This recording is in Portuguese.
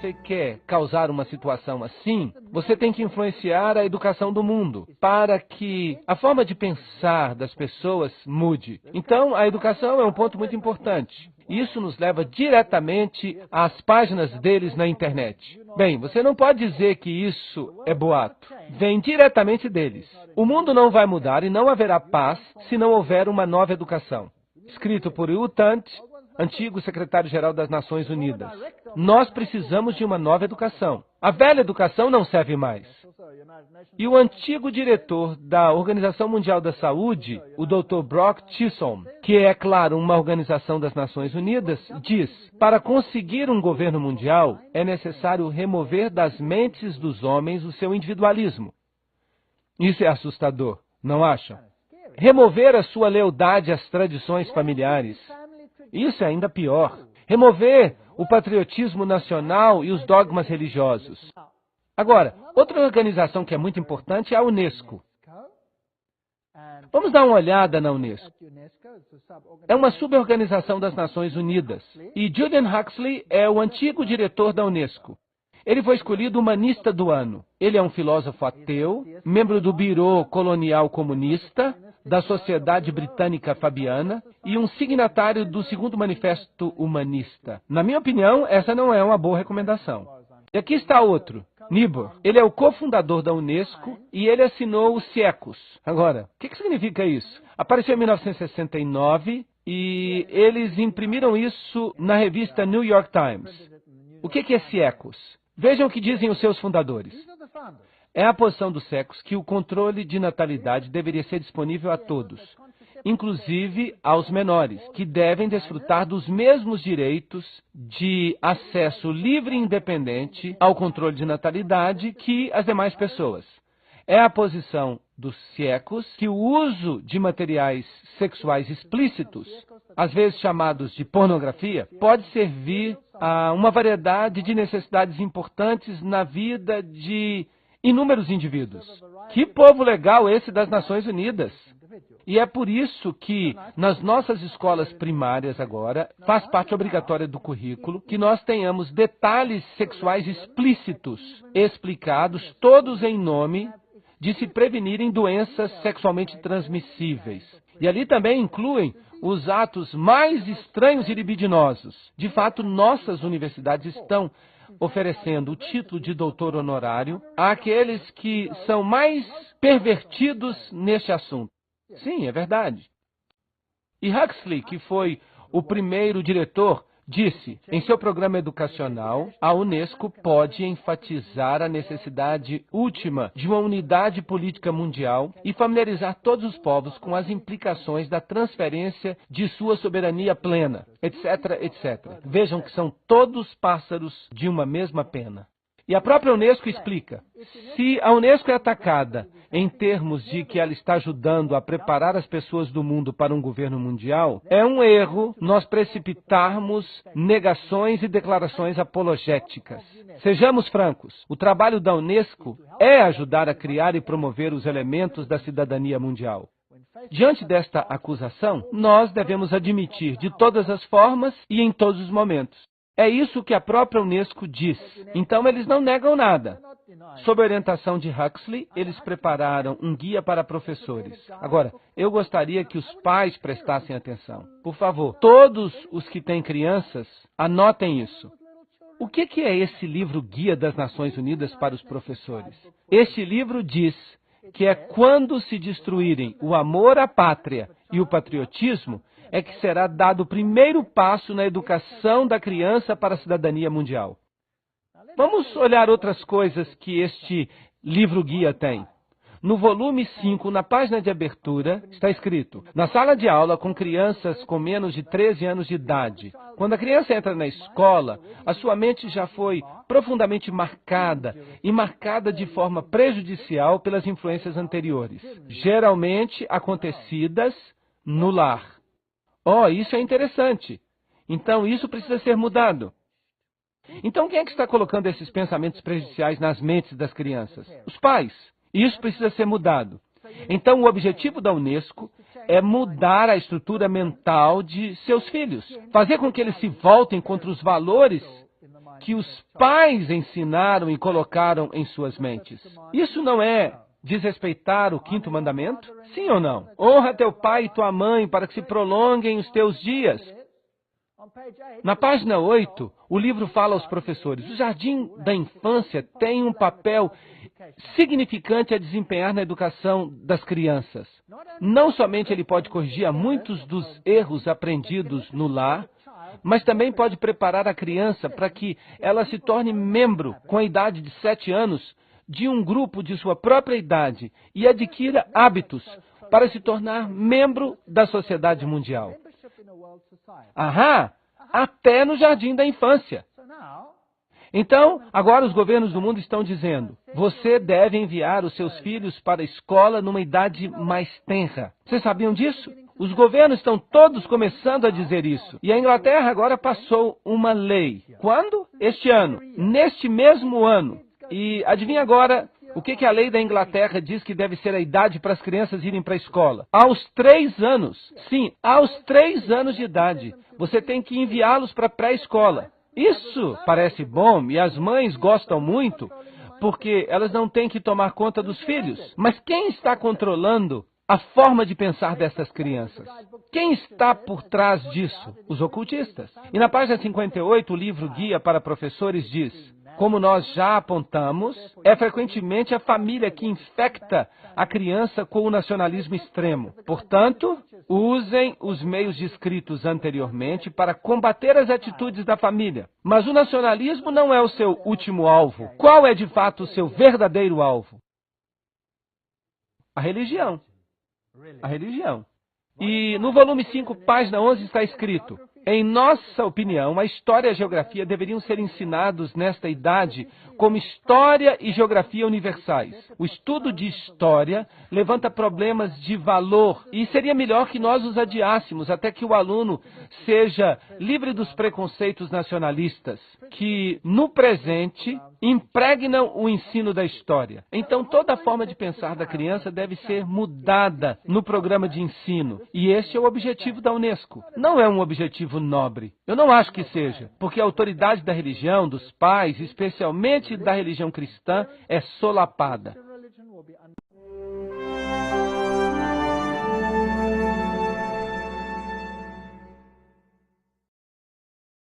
você quer causar uma situação assim, você tem que influenciar a educação do mundo para que a forma de pensar das pessoas mude. Então, a educação é um ponto muito importante. Isso nos leva diretamente às páginas deles na internet. Bem, você não pode dizer que isso é boato. Vem diretamente deles. O mundo não vai mudar e não haverá paz se não houver uma nova educação. Escrito por U Thant, antigo secretário-geral das Nações Unidas. Nós precisamos de uma nova educação. A velha educação não serve mais. E o antigo diretor da Organização Mundial da Saúde, o Dr. Brock Chisholm, que é, claro, uma organização das Nações Unidas, diz: para conseguir um governo mundial, é necessário remover das mentes dos homens o seu individualismo. Isso é assustador, não acham? Remover a sua lealdade às tradições familiares. Isso é ainda pior. Remover o patriotismo nacional e os dogmas religiosos. Agora, outra organização que é muito importante é a Unesco. Vamos dar uma olhada na Unesco. É uma suborganização das Nações Unidas. E Julian Huxley é o antigo diretor da Unesco. Ele foi escolhido humanista do ano. Ele é um filósofo ateu, membro do Bureau Colonial Comunista, da Sociedade Britânica Fabiana e um signatário do segundo Manifesto Humanista. Na minha opinião, essa não é uma boa recomendação. E aqui está outro, Niebuhr. Ele é o cofundador da Unesco e ele assinou o CIECOS. Agora, o que significa isso? Apareceu em 1969 e eles imprimiram isso na revista New York Times. O que é CIECOS? Vejam o que dizem os seus fundadores. É a posição do CIECOS que o controle de natalidade deveria ser disponível a todos, inclusive aos menores, que devem desfrutar dos mesmos direitos de acesso livre e independente ao controle de natalidade que as demais pessoas. É a posição do CIECOS que o uso de materiais sexuais explícitos, às vezes chamados de pornografia, pode servir a uma variedade de necessidades importantes na vida de inúmeros indivíduos. Que povo legal esse das Nações Unidas! E é por isso que, nas nossas escolas primárias agora, faz parte obrigatória do currículo que nós tenhamos detalhes sexuais explícitos, explicados, todos em nome de se prevenirem doenças sexualmente transmissíveis. E ali também incluem os atos mais estranhos e libidinosos. De fato, nossas universidades estão oferecendo o título de doutor honorário àqueles que são mais pervertidos neste assunto. Sim, é verdade. E Huxley, que foi o primeiro diretor, disse, em seu programa educacional, a Unesco pode enfatizar a necessidade última de uma unidade política mundial e familiarizar todos os povos com as implicações da transferência de sua soberania plena, etc., etc. Vejam que são todos pássaros de uma mesma pena. E a própria Unesco explica, se a Unesco é atacada em termos de que ela está ajudando a preparar as pessoas do mundo para um governo mundial, é um erro nós precipitarmos negações e declarações apologéticas. Sejamos francos, o trabalho da Unesco é ajudar a criar e promover os elementos da cidadania mundial. Diante desta acusação, nós devemos admitir de todas as formas e em todos os momentos. É isso que a própria Unesco diz. Então, eles não negam nada. Sob a orientação de Huxley, eles prepararam um guia para professores. Agora, eu gostaria que os pais prestassem atenção. Por favor, todos os que têm crianças, anotem isso. O que é esse livro Guia das Nações Unidas para os Professores? Este livro diz que é quando se destruírem o amor à pátria e o patriotismo, é que será dado o primeiro passo na educação da criança para a cidadania mundial. Vamos olhar outras coisas que este livro-guia tem. No volume 5, na página de abertura, está escrito: na sala de aula com crianças com menos de 13 anos de idade. Quando a criança entra na escola, a sua mente já foi profundamente marcada, e marcada de forma prejudicial pelas influências anteriores, geralmente acontecidas no lar. Oh, isso é interessante. Então, isso precisa ser mudado. Então, quem é que está colocando esses pensamentos prejudiciais nas mentes das crianças? Os pais. Isso precisa ser mudado. Então, o objetivo da Unesco é mudar a estrutura mental de seus filhos. Fazer com que eles se voltem contra os valores que os pais ensinaram e colocaram em suas mentes. Isso não é desrespeitar o quinto mandamento? Sim ou não? Honra teu pai e tua mãe para que se prolonguem os teus dias. Na página 8, o livro fala aos professores: o jardim da infância tem um papel significante a desempenhar na educação das crianças. Não somente ele pode corrigir muitos dos erros aprendidos no lar, mas também pode preparar a criança para que ela se torne membro, com a idade de 7 anos, de um grupo de sua própria idade e adquira hábitos para se tornar membro da sociedade mundial. Ahá! Até no jardim da infância. Então, agora os governos do mundo estão dizendo: você deve enviar os seus filhos para a escola numa idade mais tenra. Vocês sabiam disso? Os governos estão todos começando a dizer isso. E a Inglaterra agora passou uma lei. Quando? Este ano. Neste mesmo ano. E adivinha agora o que a lei da Inglaterra diz que deve ser a idade para as crianças irem para a escola? Aos 3 anos. Sim, aos 3 anos de idade. Você tem que enviá-los para a pré-escola. Isso parece bom e as mães gostam muito, porque elas não têm que tomar conta dos filhos. Mas quem está controlando a forma de pensar dessas crianças? Quem está por trás disso? Os ocultistas. E na página 58, o livro Guia para Professores diz: como nós já apontamos, é frequentemente a família que infecta a criança com o nacionalismo extremo. Portanto, usem os meios descritos anteriormente para combater as atitudes da família. Mas o nacionalismo não é o seu último alvo. Qual é de fato o seu verdadeiro alvo? A religião. A religião. E no volume 5, página 11, está escrito: em nossa opinião, a história e a geografia deveriam ser ensinados nesta idade como história e geografia universais. O estudo de história levanta problemas de valor e seria melhor que nós os adiássemos até que o aluno seja livre dos preconceitos nacionalistas, que no presente impregnam o ensino da história. Então, toda a forma de pensar da criança deve ser mudada no programa de ensino. E este é o objetivo da Unesco. Não é um objetivo nobre. Eu não acho que seja, porque a autoridade da religião, dos pais, especialmente da religião cristã, é solapada.